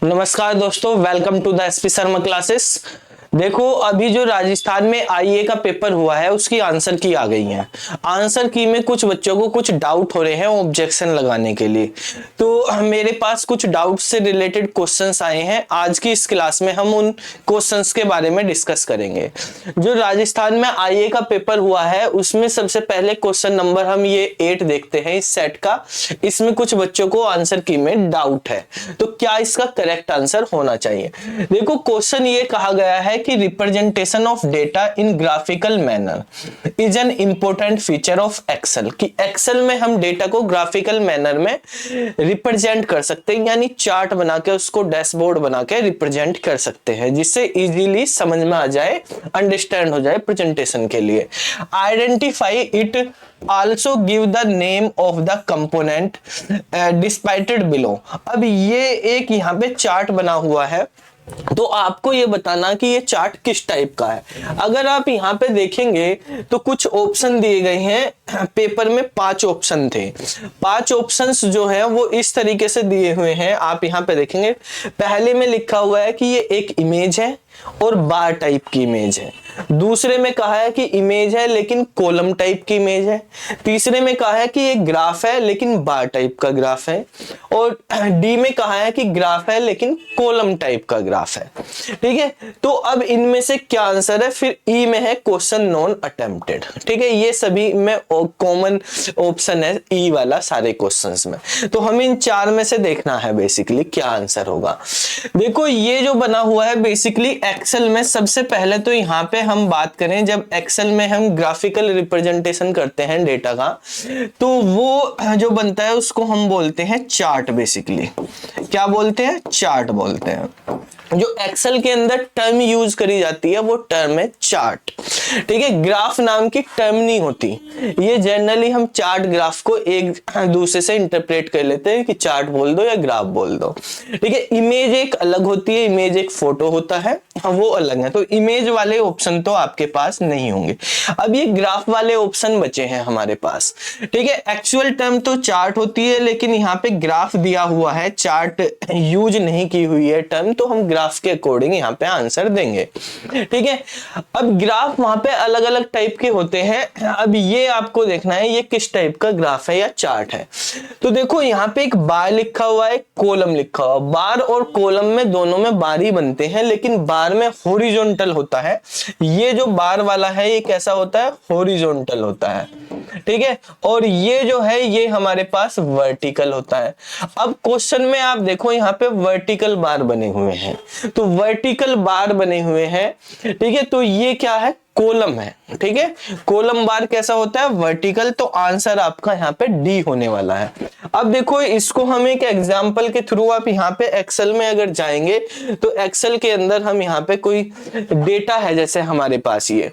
नमस्कार दोस्तों, welcome to the SP Sharma classes. देखो, अभी जो राजस्थान में आईए का पेपर हुआ है उसकी आंसर की आ गई है। आंसर की में कुछ बच्चों को कुछ डाउट हो रहे हैं ऑब्जेक्शन लगाने के लिए। तो मेरे पास कुछ डाउट से रिलेटेड क्वेश्चंस आए हैं। आज की इस क्लास में हम उन क्वेश्चंस के बारे में डिस्कस करेंगे। जो राजस्थान में आईए का पेपर हुआ है उसमें सबसे पहले क्वेश्चन नंबर हम ये 8 देखते हैं इस सेट का। इसमें कुछ बच्चों को आंसर की में डाउट है, तो क्या इसका करेक्ट आंसर होना चाहिए। देखो, क्वेश्चन ये कहा गया है कि representation of data in graphical manner is an important feature of Excel. कि एक्सेल में हम डेटा को ग्राफिकल मैनर में रिप्रेजेंट कर सकते हैं, यानी चार्ट बना के उसको डैशबोर्ड बना के रिप्रेजेंट कर सकते हैं, जिससे इजीली समझ में आ जाए, अंडरस्टैंड हो जाए प्रेजेंटेशन के लिए। Identify it also give the name of the component displayed below। अब ये एक यहाँ पे चार्ट बना हुआ है, तो आपको ये बताना कि ये चार्ट किस टाइप का है। अगर आप यहाँ पे देखेंगे तो कुछ ऑप्शन दिए गए हैं। पेपर में 5 ऑप्शन थे। 5 ऑप्शंस जो है वो इस तरीके से दिए हुए हैं। आप यहाँ पे देखेंगे, पहले में लिखा हुआ है कि ये एक इमेज है और बार टाइप की इमेज है। दूसरे में कहा है कि इमेज है लेकिन कॉलम टाइप की इमेज है। तीसरे में कहा है कि एक ग्राफ है लेकिन बार टाइप का ग्राफ है। और डी में कहा है कि ग्राफ है लेकिन कॉलम टाइप का ग्राफ है। ठीक है, तो अब इनमें से क्या आंसर है। फिर ई में है क्वेश्चन नॉन अटेम्प्टेड। ठीक है, ये सभी में कॉमन ऑप्शन है ई वाला सारे क्वेश्चंस में। तो हमें इन 4 में से देखना है बेसिकली क्या आंसर होगा। देखो, ये जो बना हुआ है बेसिकली एक्सेल में, सबसे पहले तो यहाँ पे हम बात करें, जब एक्सेल में हम ग्राफिकल रिप्रेजेंटेशन करते हैं डेटा का, तो वो जो बनता है उसको हम बोलते हैं चार्ट। बेसिकली क्या बोलते हैं? चार्ट बोलते हैं। जो एक्सेल के अंदर टर्म यूज करी जाती है वो टर्म है चार्ट। ठीक है, ग्राफ नाम की टर्म नहीं होती। ये जनरली हम चार्ट ग्राफ को एक दूसरे से इंटरप्रेट कर लेते हैं कि चार्ट बोल दो या ग्राफ बोल दो। ठीक है, इमेज एक अलग होती है, इमेज एक फोटो होता है, वो अलग है। तो इमेज वाले ऑप्शन तो आपके पास नहीं होंगे। अब ये ग्राफ वाले ऑप्शन बचे हैं हमारे पास। ठीक है, एक्चुअल टर्म तो चार्ट होती है, लेकिन यहाँ पे ग्राफ दिया हुआ है, चार्ट यूज नहीं की हुई है टर्म, तो हम ग्राफ के अकॉर्डिंग यहाँ पे आंसर देंगे। ठीक है, अब ग्राफ वहां पे अलग अलग टाइप के होते हैं। अब ये आपको देखना है ये किस टाइप का ग्राफ है या चार्ट है। तो देखो, यहाँ पे एक बार लिखा हुआ है, कॉलम लिखा हुआ। बार और कॉलम में दोनों में बार ही बनते हैं, लेकिन बार में हॉरिजॉन्टल होता है। ये जो बार वाला है ये कैसा होता है? हॉरिजॉन्टल होता है। ठीक है, और ये जो है ये हमारे पास वर्टिकल होता है। अब क्वेश्चन में आप देखो यहाँ पे वर्टिकल बार बने हुए हैं, तो वर्टिकल बार बने हुए हैं। ठीक है, तो ये क्या है? कॉलम है। ठीक है, कॉलम बार कैसा होता है? वर्टिकल। तो आंसर आपका यहाँ पे डी होने वाला है। अब देखो, इसको हम एक एग्जांपल के थ्रू, आप यहाँ पे एक्सेल में अगर जाएंगे तो एक्सेल के अंदर हम यहाँ पे कोई डेटा है, जैसे हमारे पास ये।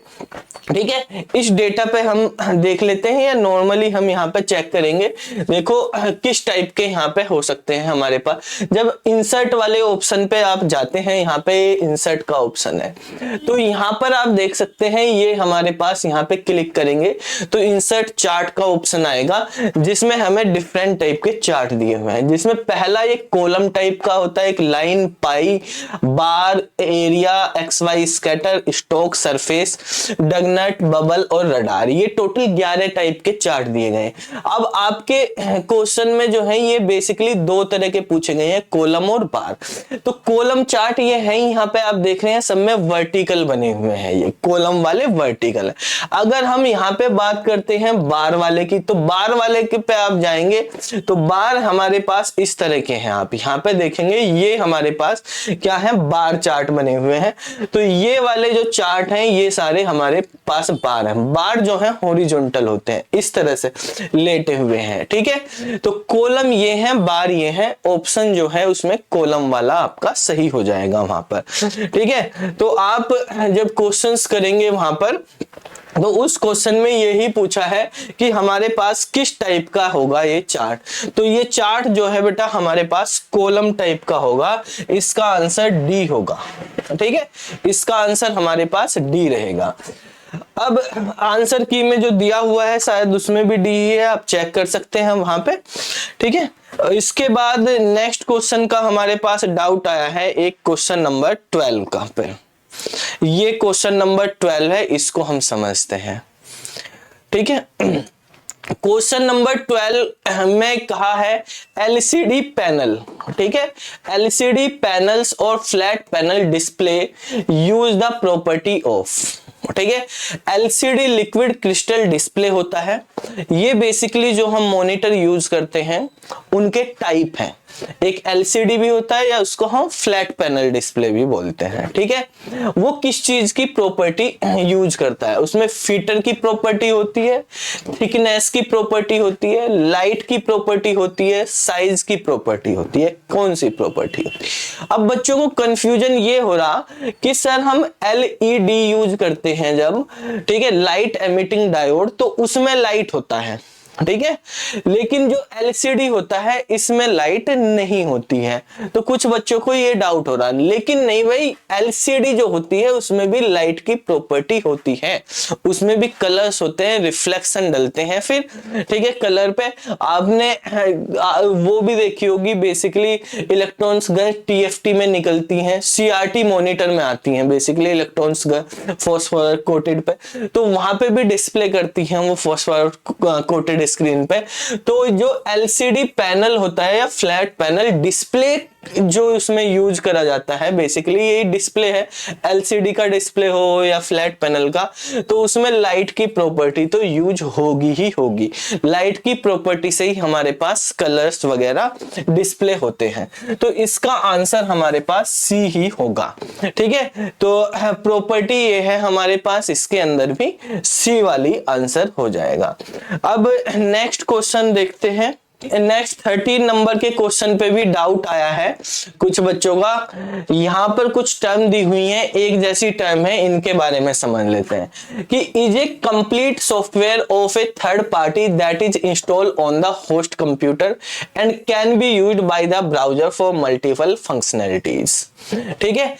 ठीक है, इस डेटा पे हम देख लेते हैं, या नॉर्मली हम यहाँ पे चेक करेंगे। देखो किस टाइप के यहाँ पे हो सकते हैं हमारे पास। जब इंसर्ट वाले ऑप्शन पे आप जाते हैं, यहाँ पे इंसर्ट का ऑप्शन है, तो यहाँ पर आप देख सकते हैं ये हमारे पास, यहाँ पे क्लिक करेंगे तो इंसर्ट चार्ट का ऑप्शन आएगा, जिसमें हमें डिफरेंट टाइप के चार्ट दिए हुए हैं। जिसमें पहला एक कॉलम टाइप का होता है, एक line, pie, bar, area, x y, scatter, stock, surface, doughnut, bubble और रडार। ये टोटल 11 टाइप के चार्ट दिए गए। अब आपके क्वेश्चन में जो है ये बेसिकली 2 तरह के पूछे गए हैं, कॉलम और बार। तो कॉलम चार्ट ये है, यहाँ पे आप देख रहे हैं सब में वर्टिकल बने हुए हैं, ये कॉलम वाले वर्टिकल है। अगर हम यहाँ पे बात करते हैं बार वाले की, तो बार वाले के पे आप जाएंगे तो बार हमारे पास इस तरह के हैं। आप यहाँ पे देखेंगे ये हमारे पास क्या है? बार चार्ट बने हुए हैं। तो ये वाले जो चार्ट हैं ये सारे हमारे पास बार हैं। बार जो है हॉरिजॉन्टल होते हैं, इस तरह से लेटे हुए हैं। ठीक है, तो कॉलम ये है, बार ये है। ऑप्शन जो है उसमें कॉलम वाला आपका सही हो जाएगा वहां पर। ठीक है, तो आप जब क्वेश्चंस करेंगे वहां पर, तो उस क्वेश्चन में यही पूछा है कि हमारे पास किस टाइप का होगा ये चार्ट। तो ये चार्ट जो है बेटा हमारे पास कॉलम टाइप का होगा। इसका आंसर डी होगा। ठीक है, इसका आंसर हमारे पास डी रहेगा। अब आंसर की में जो दिया हुआ है शायद उसमें भी डी ही है, आप चेक कर सकते हैं वहां पे, ठीक है। इसके बाद नेक्स्ट क्वेश्चन का हमारे पास डाउट आया है एक क्वेश्चन नंबर 12 का पे। ये क्वेश्चन नंबर 12 है, इसको हम समझते हैं, ठीक है। क्वेश्चन नंबर 12 में कहा है एलसीडी पैनल, ठीक है, एलसीडी पैनल्स और flat panel display use the property of, ठीक है। एलसीडी लिक्विड क्रिस्टल डिस्प्ले होता है, ये बेसिकली जो हम मॉनिटर यूज करते हैं उनके टाइप हैं। एक एलसीडी भी होता है या उसको हम फ्लैट पैनल डिस्प्ले भी बोलते हैं, ठीक है। वो किस चीज की प्रॉपर्टी यूज करता है, उसमें फीटर की प्रॉपर्टी होती है, थिकनेस की प्रॉपर्टी होती है, लाइट की प्रॉपर्टी होती है, साइज की प्रॉपर्टी होती है, कौन सी प्रॉपर्टी होती है। अब बच्चों को कंफ्यूजन ये हो रहा कि सर हम एलईडी यूज करते हैं जब, ठीक है, लाइट एमिटिंग डायोड, तो उसमें लाइट होता है, ठीक है, लेकिन जो एलसीडी होता है इसमें लाइट नहीं होती है। तो कुछ बच्चों को ये डाउट हो रहा है, लेकिन नहीं भाई, एलसीडी जो होती है उसमें भी लाइट की प्रॉपर्टी होती है, उसमें भी कलर्स होते हैं, रिफ्लेक्शन डलते हैं फिर, ठीक है, कलर पे। आपने वो भी देखी होगी, बेसिकली इलेक्ट्रॉन्स गैस टीएफटी में निकलती हैं, सीआरटी मॉनिटर में आती हैं, बेसिकली इलेक्ट्रॉन्स फॉस्फोरस कोटेड पे, तो वहां पे भी डिस्प्ले करती हैं वो फॉस्फोरस कोटेड स्क्रीन पे। तो जो एलसीडी पैनल होता है या फ्लैट पैनल डिस्प्ले जो उसमें यूज करा जाता है, बेसिकली यही डिस्प्ले है, एलसीडी का डिस्प्ले हो या फ्लैट पैनल का, तो उसमें लाइट की प्रॉपर्टी तो यूज होगी ही होगी। लाइट की प्रॉपर्टी से ही हमारे पास कलर्स वगैरह डिस्प्ले होते हैं, तो इसका आंसर हमारे पास सी ही होगा, ठीक है। तो प्रॉपर्टी ये है हमारे पास, इसके अंदर भी सी वाली आंसर हो जाएगा। अब नेक्स्ट क्वेश्चन देखते हैं। नेक्स्ट 13 नंबर के क्वेश्चन पे भी डाउट आया है कुछ बच्चों का। यहां पर कुछ टर्म दी हुई हैं, एक जैसी टर्म है, इनके बारे में समझ लेते हैं कि is a complete software of A third party that is install on the host computer and can be used by the browser for multiple functionalities, ठीक है।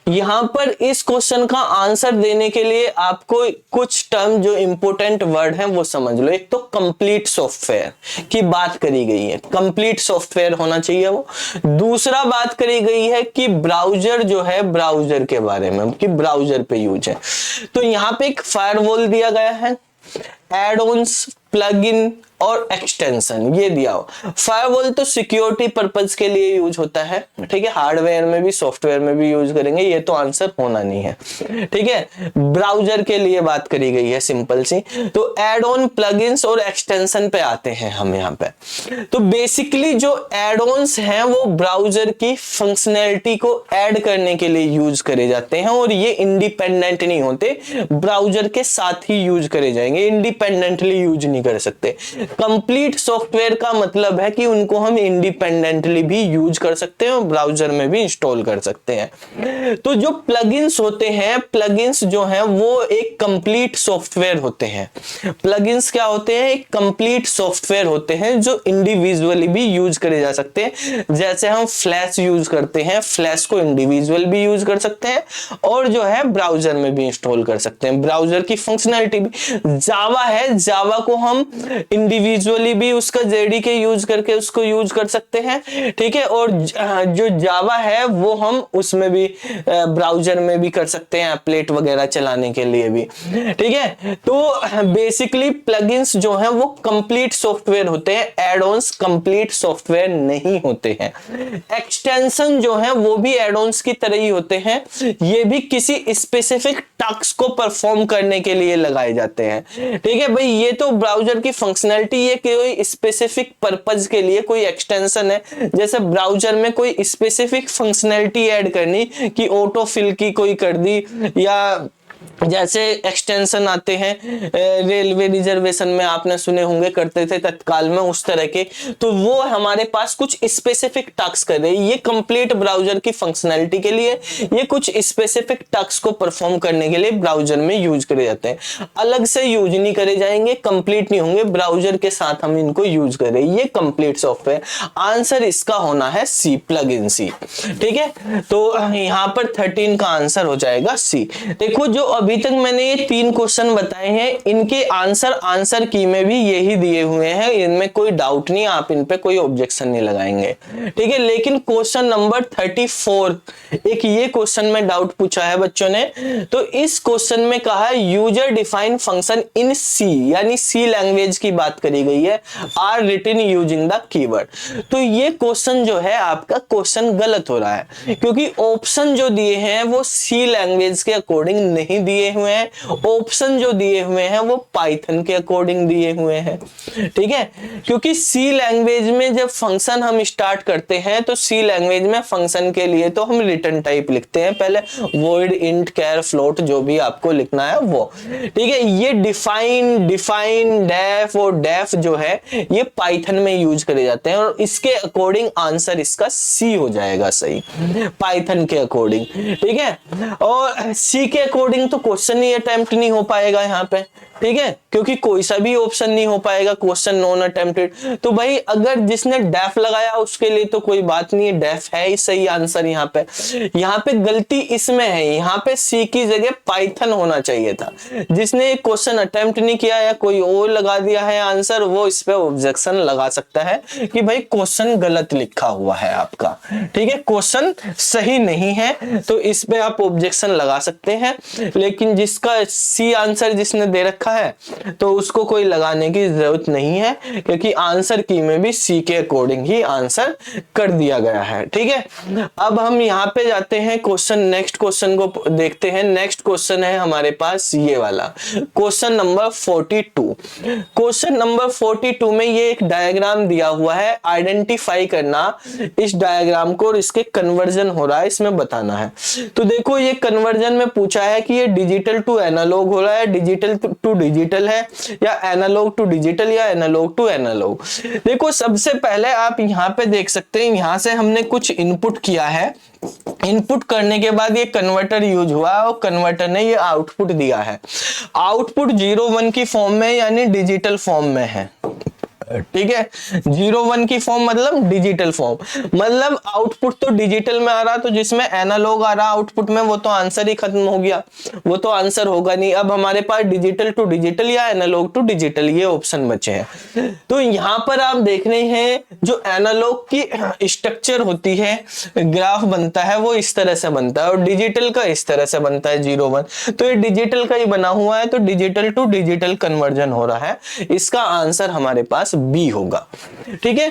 यहां पर इस क्वेश्चन का आंसर देने के लिए आपको कुछ टर्म जो इंपॉर्टेंट वर्ड हैं वो समझ लो। एक तो कंप्लीट सॉफ्टवेयर की बात करी गई है, कंप्लीट सॉफ्टवेयर होना चाहिए वो। दूसरा बात करी गई है कि ब्राउजर जो है, ब्राउजर के बारे में कि ब्राउजर पे यूज है, तो यहां पे एक फायरवॉल दिया गया है, एड-ऑन्स, प्लगइन और एक्सटेंशन ये दिया हो। फायरवॉल तो सिक्योरिटी पर्पज के लिए यूज होता है, ठीक है, हार्डवेयर में भी सॉफ्टवेयर में भी यूज करेंगे, ये तो आंसर होना नहीं है, ठीक है। ब्राउजर के लिए बात करी गई है सिंपल सी। तो एड ऑन, प्लगइन्स और एक्सटेंशन पे आते हैं हम यहाँ पे। तो बेसिकली जो एड ऑन्स हैं वो ब्राउजर की फंक्शनैलिटी को ऐड करने के लिए यूज करे जाते हैं, और ये इंडिपेंडेंट नहीं होते, ब्राउजर के साथ ही यूज करे जाएंगे, इंडिपेंडेंटली यूज नहीं कर सकते। कंप्लीट सॉफ्टवेयर का मतलब है कि उनको हम इंडिपेंडेंटली भी यूज कर सकते हैं और ब्राउजर में भी इंस्टॉल कर सकते हैं। तो जो प्लगइन्स होते हैं, प्लगइन्स जो हैं वो एक कंप्लीट सॉफ्टवेयर होते हैं। प्लगइन्स क्या होते हैं? एक कंप्लीट सॉफ्टवेयर होते हैं जो इंडिविजुअली भी यूज करे जा सकते हैं। जैसे हम फ्लैश यूज करते हैं, फ्लैश को इंडिविजुअल भी यूज कर सकते हैं और जो है ब्राउजर में भी इंस्टॉल कर सकते हैं, ब्राउजर की फंक्शनैलिटी भी। जावा है, जावा को हम इंडिविजुअली भी उसका जेडीके यूज करके उसको यूज कर सकते हैं, ठीक है। और जो जावा है वो हम उसमें भी ब्राउजर में भी कर सकते हैं, एप्लेट वगैरह चलाने के लिए भी, ठीक है। तो बेसिकली प्लगइन्स जो हैं वो कंप्लीट सॉफ्टवेयर होते हैं, एड-ऑन्स कंप्लीट सॉफ्टवेयर नहीं होते हैं। एक्सटेंशन जो है वो भी एड-ऑन्स की तरह ही होते हैं, ये भी किसी स्पेसिफिक टास्क को परफॉर्म करने के लिए लगाए जाते हैं, ठीक है भाई। ये तो ब्राउजर की फंक्शनैलिटी, ये कोई स्पेसिफिक पर्पज के लिए कोई एक्सटेंशन है, जैसे ब्राउजर में कोई स्पेसिफिक फंक्शनैलिटी ऐड करनी कि ऑटो फिल की कोई कर दी, या जैसे एक्सटेंशन आते हैं रेलवे रिजर्वेशन में आपने सुने होंगे, करते थे तत्काल में, उस तरह के, तो वो हमारे पास कुछ स्पेसिफिक टास्क कर रहे हैं। ये कंप्लीट ब्राउजर की फंक्शनैलिटी के लिए, ये कुछ स्पेसिफिक टास्क को परफॉर्म करने के लिए ब्राउजर में यूज करे जाते हैं, अलग से यूज नहीं करे जाएंगे, कंप्लीट नहीं होंगे, ब्राउजर के साथ हम इनको यूज कर रहे हैं। ये कंप्लीट सॉफ्टवेयर, आंसर इसका होना है सी, प्लगइन सी, ठीक है। तो यहां पर 13 का आंसर हो जाएगा सी। देखो जो अभी अभी तक मैंने ये 3 क्वेश्चन बताए हैं, इनके आंसर की में भी यही दिए हुए हैं, इनमें कोई डाउट नहीं, आप इन पे कोई ऑब्जेक्शन नहीं लगाएंगे, ठीक है। लेकिन क्वेश्चन नंबर 34, एक ये क्वेश्चन में डाउट पूछा है बच्चों ने। तो इस क्वेश्चन में कहा है user define function in C, यानी सी लैंग्वेज की बात करी गई है, are written using the keyword. तो ये क्वेश्चन जो है आपका क्वेश्चन गलत हो रहा है, क्योंकि ऑप्शन जो दिए हैं वो सी लैंग्वेज के अकॉर्डिंग नहीं दिए हुए हैं, ऑप्शन जो दिए हुए हैं वो पाइथन के अकॉर्डिंग दिए हुए हैं, ठीक है। क्योंकि सी लैंग्वेज में जब फंक्शन हम स्टार्ट करते हैं तो सी लैंग्वेज में फंक्शन के लिए तो हम रिटर्न टाइप लिखते हैं, पहले वॉइड, इंट, कैर, फ्लोट, जो भी आपको लिखना है वो, ठीक है। ये डिफाइन, डेफ और डेफ जो है ये पाइथन में यूज करे जाते हैं, और इसके अकॉर्डिंग आंसर इसका सी हो जाएगा सही, पाइथन के अकॉर्डिंग, ठीक है। और सी के अकॉर्डिंग तो क्वेश्चन ही अटेम्प्ट नहीं हो पाएगा यहाँ पे, ठीक है, क्योंकि कोई सा भी ऑप्शन नहीं हो पाएगा, क्वेश्चन नॉन अटेम्प्टेड। तो भाई अगर जिसने डेफ लगाया उसके लिए तो कोई बात नहीं है, डेफ है ही सही आंसर। यहाँ पे गलती इसमें है, यहाँ पे सी की जगह पाइथन होना चाहिए था। जिसने क्वेश्चन अटेम्प्ट नहीं किया या कोई और लगा दिया है आंसर, वो इस पे ऑब्जेक्शन लगा सकता है कि भाई क्वेश्चन गलत लिखा हुआ है आपका, ठीक है, क्वेश्चन सही नहीं है, तो इस पे आप ऑब्जेक्शन लगा सकते हैं। लेकिन जिसका सी आंसर जिसने दे रखा है तो उसको कोई लगाने की जरूरत नहीं है, क्योंकि आंसर की में भी सी के अकॉर्डिंग ही आंसर कर दिया गया है, ठीक है। अब हम यहाँ पे जाते हैं नेक्स्ट क्वेश्चन को देखते हैं। नेक्स्ट क्वेश्चन है हमारे पास ये वाला, क्वेश्चन नंबर 42। क्वेश्चन नंबर 42 में ये एक डायग्राम दिया हुआ है, आइडेंटिफाई करना इस डायग्राम को और इसके कन्वर्जन हो रहा है, इसमें बताना है। तो देखो ये कन्वर्जन में पूछा है कि ये डिजिटल टू एनालॉग हो रहा है, डिजिटल टू डिजिटल है, या एनालॉग टू डिजिटल, या एनालॉग टू एनालॉग। देखो सबसे पहले आप यहाँ पे देख सकते हैं, यहाँ से हमने कुछ इनपुट किया है, इनपुट करने के बाद ये कन्वर्टर यूज हुआ और कन्वर्टर ने ये आउटपुट दिया है। आउटपुट 0-1 की फॉर्म में यानी डिजिटल फॉर्म में है, ठीक है। 0-1 की फॉर्म मतलब डिजिटल फॉर्म, मतलब आउटपुट तो डिजिटल में आ रहा, तो जिसमें एनालॉग आ रहा आउटपुट में वो तो आंसर ही खत्म हो गया, वो तो आंसर होगा नहीं। अब हमारे पास डिजिटल टू डिजिटल या एनालॉग टू डिजिटल ये ऑप्शन बचे हैं। तो यहां पर आप देख रहे हैं जो एनालॉग की स्ट्रक्चर होती है, ग्राफ बनता है वो इस तरह से बनता है, और डिजिटल का इस तरह से बनता है 0-1। तो ये डिजिटल का ही बना हुआ है, तो डिजिटल टू डिजिटल कन्वर्जन हो रहा है, इसका आंसर हमारे पास बी होगा, ठीक है।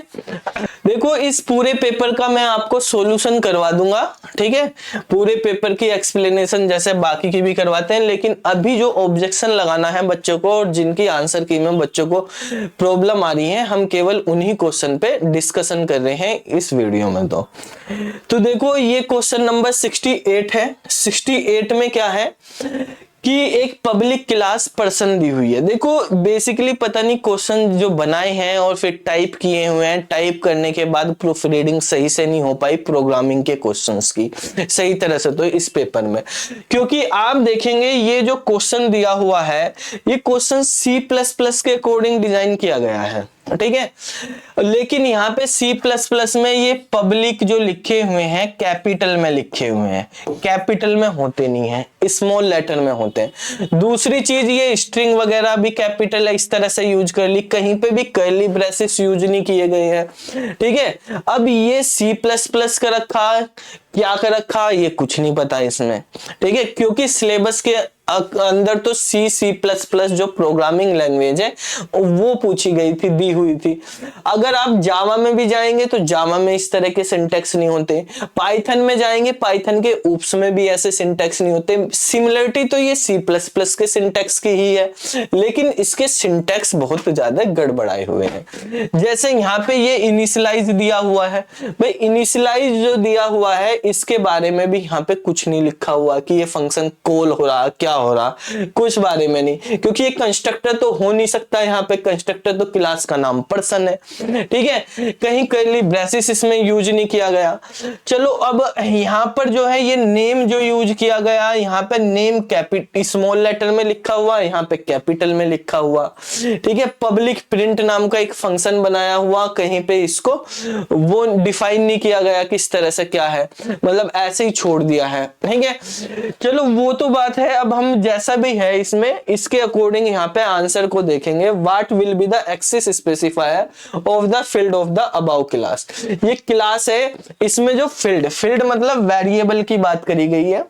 देखो इस पूरे पेपर का मैं आपको सॉल्यूशन करवा दूंगा, ठीक है, पूरे पेपर की एक्सप्लेनेशन जैसे बाकी की भी करवाते हैं। लेकिन अभी जो ऑब्जेक्शन लगाना है बच्चों को और जिनकी आंसर की में बच्चों को प्रॉब्लम आ रही है, हम केवल उन्हीं क्वेश्चन पे डिस्कशन कर रहे हैं इस वीडियो में। तो देखो ये क्वेश्चन नंबर 68 है। 68 में क्या है कि एक पब्लिक क्लास पर्सन दी हुई है। देखो बेसिकली पता नहीं क्वेश्चन जो बनाए हैं और फिर टाइप किए हुए हैं, टाइप करने के बाद प्रूफ रीडिंग सही से नहीं हो पाई प्रोग्रामिंग के क्वेश्चंस की सही तरह से, तो इस पेपर में, क्योंकि आप देखेंगे ये जो क्वेश्चन दिया हुआ है ये क्वेश्चन C++ के अकॉर्डिंग डिजाइन किया गया है, ठीक है। लेकिन यहाँ पे C++ में ये पब्लिक जो लिखे हुए हैं कैपिटल में लिखे हुए हैं, कैपिटल में होते नहीं है, स्मॉल लेटर में होते हैं। दूसरी चीज ये स्ट्रिंग वगैरह भी कैपिटल है, इस तरह से यूज कर ली, कहीं पे भी कर्ली ब्रेसेस यूज नहीं किए गए हैं, ठीक है। अब ये C++ का रखा, क्या कर रखा ये कुछ नहीं पता इसमें, ठीक है, क्योंकि सिलेबस के अंदर तो C++ जो प्रोग्रामिंग लैंग्वेज है वो पूछी गई थी, दी हुई थी। अगर आप जावा में भी जाएंगे तो जावा में इस तरह के सिंटैक्स नहीं होते, पाइथन में जाएंगे पाइथन के ऊप्स में भी ऐसे सिंटैक्स नहीं होते। सिमिलरिटी तो ये C++ के सिंटैक्स की ही है, लेकिन इसके सिंटैक्स बहुत ज्यादा गड़बड़ाए हुए हैं। जैसे यहाँ पे ये इनिशियलाइज दिया हुआ है, भाई इनिशियलाइज जो दिया हुआ है इसके बारे में भी यहाँ पे कुछ नहीं लिखा हुआ कि ये फंक्शन कॉल हो रहा क्या हो रहा, कुछ बारे में नहीं, क्योंकि ये कंस्ट्रक्टर तो हो नहीं सकता, यहाँ पे कंस्ट्रक्टर तो क्लास का नाम पर्सन है, ठीक है। कहीं कर्ली ब्रेसेस इसमें यूज नहीं किया गया। चलो अब यहाँ पर जो है ये नेम जो यूज किया गया, यहाँ पे नेम कैपिटल स्मॉल लेटर में लिखा हुआ, यहाँ पे कैपिटल में लिखा हुआ, ठीक है। पब्लिक प्रिंट नाम का एक फंक्शन बनाया हुआ, कहीं पे इसको वो डिफाइन नहीं किया गया किस तरह से क्या है, मतलब ऐसे ही छोड़ दिया है, ठीक है। चलो वो तो बात है। अब हम हम जैसा भी है इसमें, इसके अकॉर्डिंग यहाँ पे आंसर को देखेंगे। What will be the axis specifier of the field of the above class. ये क्लास है, इसमें जो फील्ड मतलब वेरिएबल की बात करी गई है।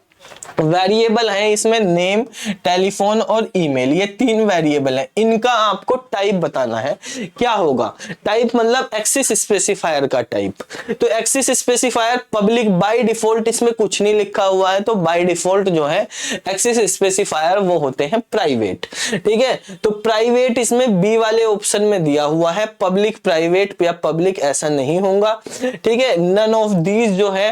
वेरिएबल है इसमें नेम, टेलीफोन और ईमेल, ये 3 वेरिएबल है। इनका आपको टाइप बताना है। क्या होगा टाइप, मतलब एक्सिस स्पेसिफायर का टाइप। तो axis specifier public by default, इसमें कुछ नहीं लिखा हुआ है, तो बाय डिफॉल्ट जो है एक्सिस स्पेसिफायर वो होते हैं प्राइवेट। ठीक है, तो प्राइवेट इसमें बी वाले ऑप्शन में दिया हुआ है। पब्लिक, प्राइवेट या पब्लिक ऐसा नहीं होगा। ठीक है, नन ऑफ दीज जो है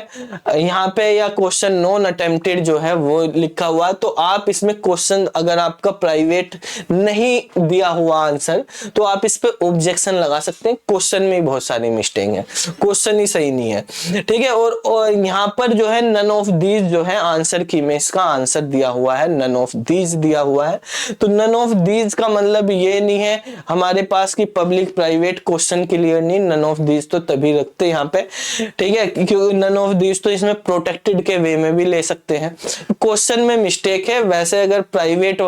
यहाँ पे, या क्वेश्चन नॉन अटेम्प्टेड जो है वो लिखा हुआ। तो आप इसमें क्वेश्चन, अगर आपका प्राइवेट नहीं दिया हुआ आंसर, तो आप इस पे ऑब्जेक्शन लगा सकते हैं। क्वेश्चन में बहुत सारी मिस्टेक है, क्वेश्चन ही सही नहीं है। ठीक है, और यहाँ पर जो है नन ऑफ दीज जो है आंसर की में इसका आंसर दिया हुआ है, नन ऑफ दीज दिया हुआ है। तो नन ऑफ दीज का मतलब ये नहीं है हमारे पास की पब्लिक प्राइवेट, क्वेश्चन क्लियर नहीं। नन ऑफ दीज तो तभी रखते हैं यहाँ पे। ठीक है, क्योंकि नन ऑफ दीज तो इसमें प्रोटेक्टेड के वे में भी ले सकते हैं। क्वेश्चन में मिस्टेक है, वैसे अगर प्राइवेट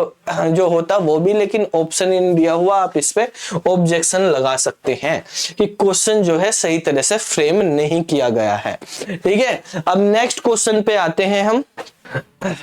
जो होता वो भी, लेकिन ऑप्शन इन दिया हुआ, आप इस पे ऑब्जेक्शन लगा सकते हैं कि क्वेश्चन जो है सही तरह से फ्रेम नहीं किया गया है। ठीक है, अब नेक्स्ट क्वेश्चन पे आते हैं हम।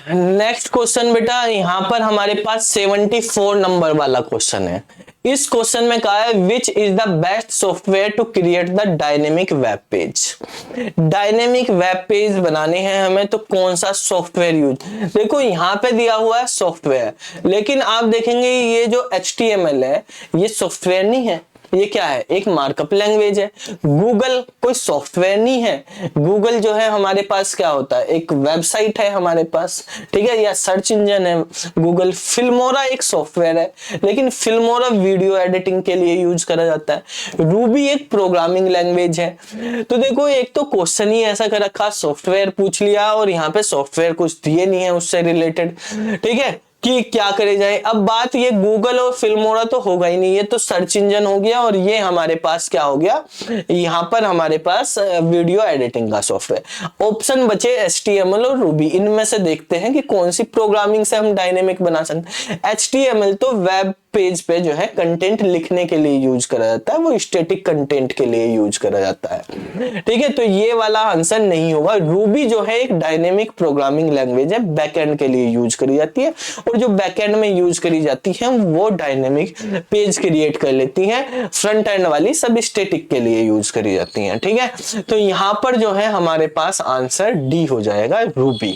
नेक्स्ट क्वेश्चन बेटा यहाँ पर हमारे पास 74 नंबर वाला क्वेश्चन है। इस क्वेश्चन में कहा है which is the best software to create the dynamic web page. Dynamic web page बनाने हैं हमें, तो कौन सा सॉफ्टवेयर यूज। देखो यहाँ पे दिया हुआ है सॉफ्टवेयर, लेकिन आप देखेंगे ये जो HTML है ये सॉफ्टवेयर नहीं है। ये क्या है, एक मार्कअप लैंग्वेज है। गूगल कोई सॉफ्टवेयर नहीं है। गूगल जो है हमारे पास क्या होता है, एक वेबसाइट है हमारे पास। ठीक है, या सर्च इंजन है गूगल। फिल्मोरा एक सॉफ्टवेयर है, लेकिन फिल्मोरा वीडियो एडिटिंग के लिए यूज करा जाता है। रूबी एक प्रोग्रामिंग लैंग्वेज है। तो देखो एक तो क्वेश्चन ही ऐसा कर रखा, सॉफ्टवेयर पूछ लिया और यहाँ पे सॉफ्टवेयर कुछ दिए नहीं है उससे रिलेटेड। ठीक है, कि क्या करे जाए। अब बात ये गूगल और फिल्मोरा तो होगा ही नहीं, ये तो सर्च इंजन हो गया, और ये हमारे पास क्या हो गया, यहाँ पर हमारे पास वीडियो एडिटिंग का सॉफ्टवेयर। ऑप्शन बचे HTML और रूबी। इनमें से देखते हैं कि कौन सी प्रोग्रामिंग से हम डायनेमिक बना सकते हैं। HTML तो वेब पेज पे जो है कंटेंट लिखने के लिए यूज करा जाता है, वो स्टैटिक कंटेंट के लिए यूज करा जाता है। ठीक है, तो ये वाला आंसर नहीं होगा। रूबी जो है एक डायनेमिक प्रोग्रामिंग लैंग्वेज है, बैकएंड के लिए यूज करी जाती है, और जो बैकएंड में यूज करी जाती है वो डायनेमिक पेज क्रिएट कर लेती है। फ्रंट एंड वाली सब स्टैटिक के लिए यूज करी जाती हैं। ठीक है, तो यहाँ पर जो है हमारे पास आंसर डी हो जाएगा, रूबी।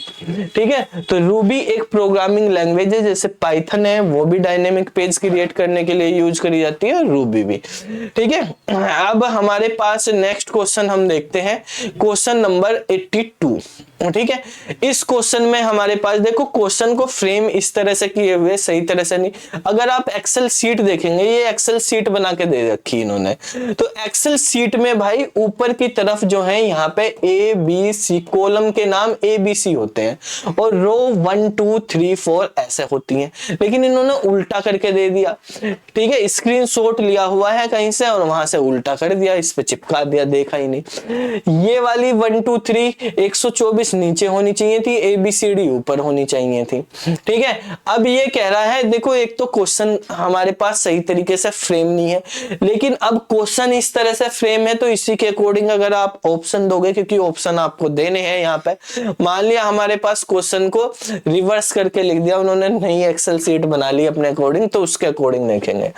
ठीक है, तो रूबी एक प्रोग्रामिंग लैंग्वेज है, जैसे पाइथन है वो भी डायनेमिक पेज क्रिएट करने के लिए यूज करी जाती है, रूबी भी। ठीक है, अब हमारे पास नेक्स्ट क्वेश्चन हम देखते हैं, क्वेश्चन नंबर 82। ठीक है, इस क्वेश्चन में हमारे पास देखो क्वेश्चन को फ्रेम इस तरह से किए हुए, सही तरह से नहीं। अगर आप एक्सेल शीट देखेंगे, ये एक्सेल शीट बना के दे रखी इन्होंने, तो एक्सेल शीट में भाई ऊपर की तरफ जो है यहाँ पे ABC कॉलम के नाम ABC होते हैं, और रो 1 2 3 4 ऐसे होती हैं, लेकिन इन्होंने उल्टा करके दे दिया। ठीक है, स्क्रीनशॉट लिया हुआ है कहीं से और वहां से उल्टा कर दिया, इस पे चिपका दिया, देखा ही नहीं। ये वाली 1 2 3 124 नीचे होनी चाहिए थी, ABCD ऊपर होनी चाहिए थी। ठीक है, अब ये कह रहा है, देखो एक तो क्वेश्चन हमारे पास सही तरीके से फ्रेम नहीं है, लेकिन अब क्वेश्चन इस तरह से फ्रेम है, तो इसी के अकॉर्डिंग अगर आप ऑप्शन दोगे, क्योंकि ऑप्शन आपको देने हैं यहाँ पे। मान लिया हमारे पास क्वेश्चन को रिवर्स करके लिख दिया उन्होंने, नई एक्सेल शीट बना ली अपने अकॉर्डिंग, तो उसके अकॉर्डिंग देखेंगे।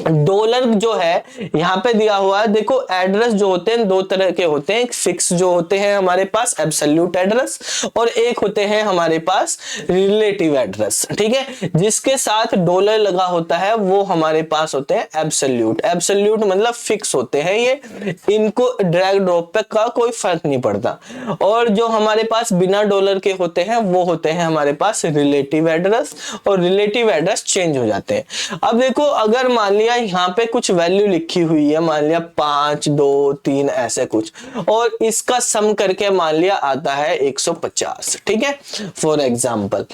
डॉलर जो है यहाँ पे दिया हुआ है, देखो एड्रेस जो होते हैं दो तरह के होते हैं, एक फिक्स जो होते हैं हमारे पास एब्सोल्यूट एड्रेस, और एक होते हैं हमारे पास रिलेटिव एड्रेस। ठीक है, जिसके साथ डॉलर लगा होता है वो हमारे पास होते हैं एब्सोल्यूट। एब्सोल्यूट मतलब फिक्स होते हैं, ये इनको ड्रैग ड्रॉप पे का कोई फर्क नहीं पड़ता। और जो हमारे पास बिना डॉलर के होते हैं वो होते हैं हमारे पास रिलेटिव एड्रेस, और रिलेटिव एड्रेस चेंज हो जाते हैं। अब देखो अगर मान लिया यहाँ पे कुछ वैल्यू लिखी हुई है, मान लिया 5 2 3 ऐसे कुछ, और इसका सम करके मान लिया आता है 150। ठीक है, फॉर एग्जाम्पल।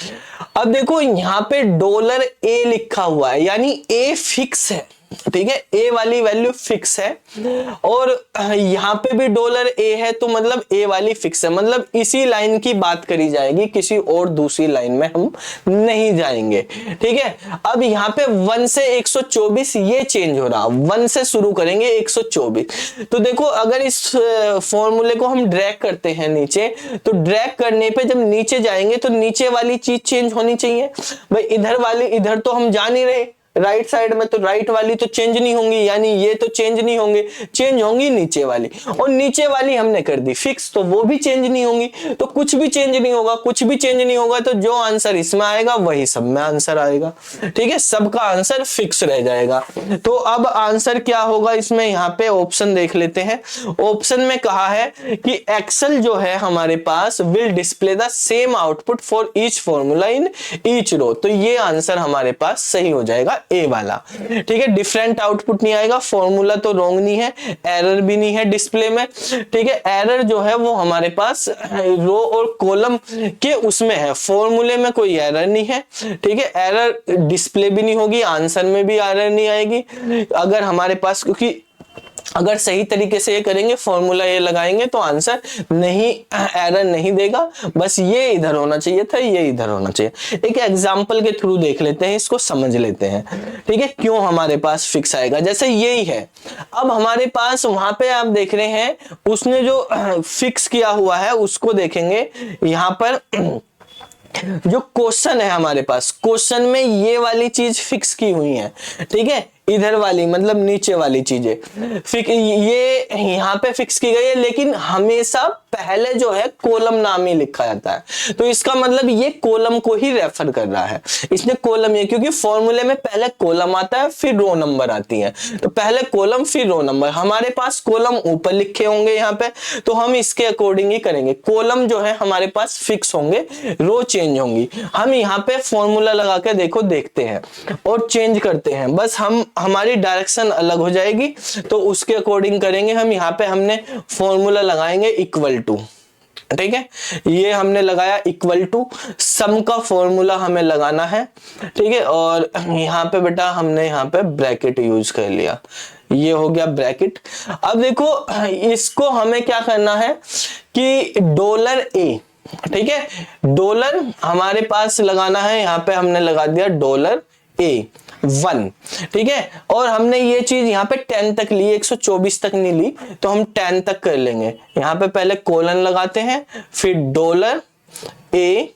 अब देखो यहाँ पे $A लिखा हुआ है, यानी A फिक्स है। ठीक है, ए वाली वैल्यू फिक्स है और यहां पे भी डॉलर ए है, तो मतलब ए वाली फिक्स है, मतलब इसी लाइन की बात करी जाएगी, किसी और दूसरी लाइन में हम नहीं जाएंगे। ठीक है, अब यहाँ पे 1 से 124 ये चेंज हो रहा, 1 से शुरू करेंगे 124। तो देखो अगर इस फॉर्मूले को हम ड्रैग करते हैं नीचे, तो ड्रैग करने पे जब नीचे जाएंगे तो नीचे वाली चीज चेंज होनी चाहिए भाई। इधर वाली, इधर तो हम जा नहीं रहे राइट साइड में, तो राइट वाली तो चेंज नहीं होंगी, यानी ये तो चेंज नहीं होंगे, चेंज होंगी नीचे वाली, और नीचे वाली हमने कर दी फिक्स, तो वो भी चेंज नहीं होंगी, तो कुछ भी चेंज नहीं होगा, कुछ भी चेंज नहीं होगा, तो जो आंसर इसमें आएगा वही सब में आंसर आएगा। ठीक है, सबका आंसर फिक्स रह जाएगा। तो अब आंसर क्या होगा इसमें, यहाँ पे ऑप्शन देख लेते हैं। ऑप्शन में कहा है कि एक्सेल जो है हमारे पास will display the same output for each formula in each row, तो ये आंसर हमारे पास सही हो जाएगा ए वाला। ठीक है, डिफरेंट आउटपुट नहीं आएगा, फॉर्मूला तो रॉन्ग नहीं है, एरर भी नहीं है डिस्प्ले में। ठीक है, एरर जो है वो हमारे पास रो और कॉलम के उसमें है, फॉर्मूले में कोई एरर नहीं है। ठीक है, एरर डिस्प्ले भी नहीं होगी, आंसर में भी एरर नहीं आएगी अगर हमारे पास, क्योंकि अगर सही तरीके से ये करेंगे, फॉर्मूला ये लगाएंगे तो आंसर नहीं, एरर नहीं देगा। बस ये इधर होना चाहिए था, ये इधर होना चाहिए। एक एग्जांपल के थ्रू देख लेते हैं, इसको समझ लेते हैं। ठीक है, क्यों हमारे पास फिक्स आएगा, जैसे यही है। अब हमारे पास वहां पे आप देख रहे हैं उसने जो फिक्स किया हुआ है उसको देखेंगे, यहां पर जो क्वेश्चन है हमारे पास, क्वेश्चन में ये वाली चीज फिक्स की हुई है। ठीक है, इधर वाली मतलब नीचे वाली चीजें ये यहाँ पे फिक्स की गई है, लेकिन हमेशा पहले जो है कॉलम नाम ही लिखा जाता है, तो इसका मतलब ये कॉलम को ही रेफर कर रहा है। इसने कॉलम ये, क्योंकि फॉर्मूले में पहले कॉलम आता है फिर रो नंबर आती है, तो पहले कॉलम फिर रो नंबर। हमारे पास कॉलम ऊपर लिखे होंगे यहाँ पे, तो हम इसके अकॉर्डिंग ही करेंगे। कॉलम जो है हमारे पास फिक्स होंगे, रो चेंज होंगी। हम यहाँ पे फॉर्मूला लगा के देखो देखते हैं और चेंज करते हैं, बस हमारी डायरेक्शन अलग हो जाएगी, तो उसके अकॉर्डिंग करेंगे हम। यहाँ पे हमने फॉर्मूला लगाएंगे इक्वल टू, ठीक है, ये हमने लगाया इक्वल टू, सम का फॉर्मूला हमें लगाना है। ठीक है, और यहाँ पे बेटा हमने यहाँ पे ब्रैकेट यूज कर लिया, ये हो गया ब्रैकेट। अब देखो इसको हमें क्या करना है कि डॉलर ए, ठीक है, डॉलर हमारे पास लगाना है, यहाँ पे हमने लगा दिया डॉलर ए 1। ठीक है, और हमने ये चीज यहाँ पे 10 तक ली, 124 तक नहीं ली, तो हम 10 तक कर लेंगे। यहाँ पे पहले कोलन लगाते हैं, फिर डॉलर ए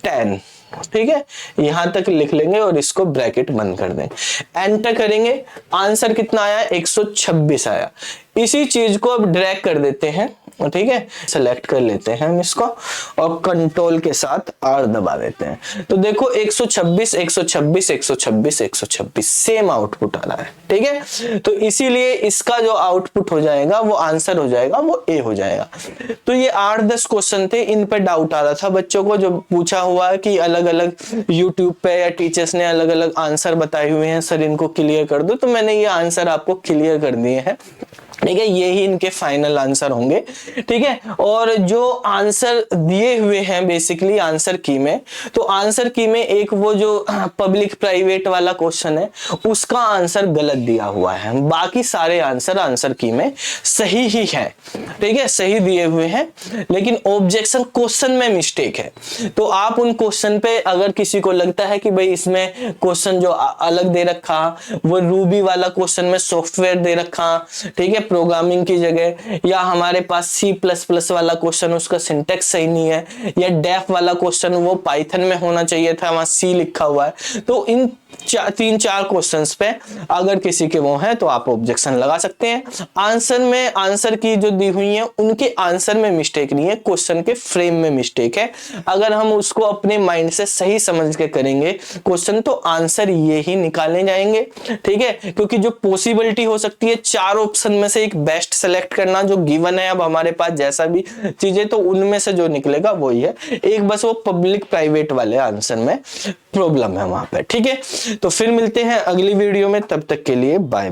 10, ठीक है, यहां तक लिख लेंगे और इसको ब्रैकेट बंद कर देंगे, एंटर करेंगे। आंसर कितना आया, 126 आया। इसी चीज को अब ड्रैग कर देते हैं, ठीक है, सेलेक्ट कर लेते हैं हम इसको और कंट्रोल के साथ आर दबा देते हैं। तो देखो 126 126 126 126 सेम आउटपुट आ रहा है। ठीक है, तो इसीलिए इसका जो आउटपुट हो जाएगा वो आंसर हो जाएगा, वो ए हो जाएगा। तो ये 8-10 क्वेश्चन थे, इन पे डाउट आ रहा था बच्चों को, जो पूछा हुआ है कि अलग अलग यूट्यूब पे या टीचर्स ने अलग अलग आंसर बताए हुए हैं, सर इनको क्लियर कर दो, तो मैंने ये आंसर आपको क्लियर कर दिए हैं। ठीक है, ये ही इनके फाइनल आंसर होंगे। ठीक है, और जो आंसर दिए हुए हैं बेसिकली आंसर की में, तो आंसर की में एक वो जो पब्लिक प्राइवेट वाला क्वेश्चन है उसका आंसर गलत दिया हुआ है, बाकी सारे आंसर आंसर की में सही ही है। ठीक है, सही दिए हुए हैं, लेकिन ऑब्जेक्शन क्वेश्चन में मिस्टेक है। तो आप उन क्वेश्चन पे अगर किसी को लगता है कि भाई इसमें क्वेश्चन जो अलग दे रखा, वो रूबी वाला क्वेश्चन में सॉफ्टवेयर दे रखा, ठीक है, प्रोग्रामिंग की जगह, या हमारे पास C++ वाला क्वेश्चन उसका सिंटेक्स सही नहीं है, या डेफ वाला क्वेश्चन वो पाइथन में होना चाहिए था, वहां C लिखा हुआ है, तो इन 3-4 क्वेश्चंस पे अगर किसी के वो है तो आप ऑब्जेक्शन लगा सकते हैं। आंसर में आंसर की जो दी हुई है उनके आंसर में मिस्टेक नहीं है, क्वेश्चन के फ्रेम में मिस्टेक है। अगर हम उसको अपने माइंड से सही समझ के करेंगे क्वेश्चन, तो आंसर ये ही निकालने जाएंगे। ठीक है, क्योंकि जो पॉसिबिलिटी हो सकती है 4 ऑप्शन में से एक बेस्ट सेलेक्ट करना, जो गिवन है अब हमारे पास जैसा भी चीजें, तो उनमें से जो निकलेगा वही है। एक बस वो पब्लिक प्राइवेट वाले आंसर में प्रॉब्लम है वहां पे। ठीक है, तो फिर मिलते हैं अगली वीडियो में, तब तक के लिए बाय।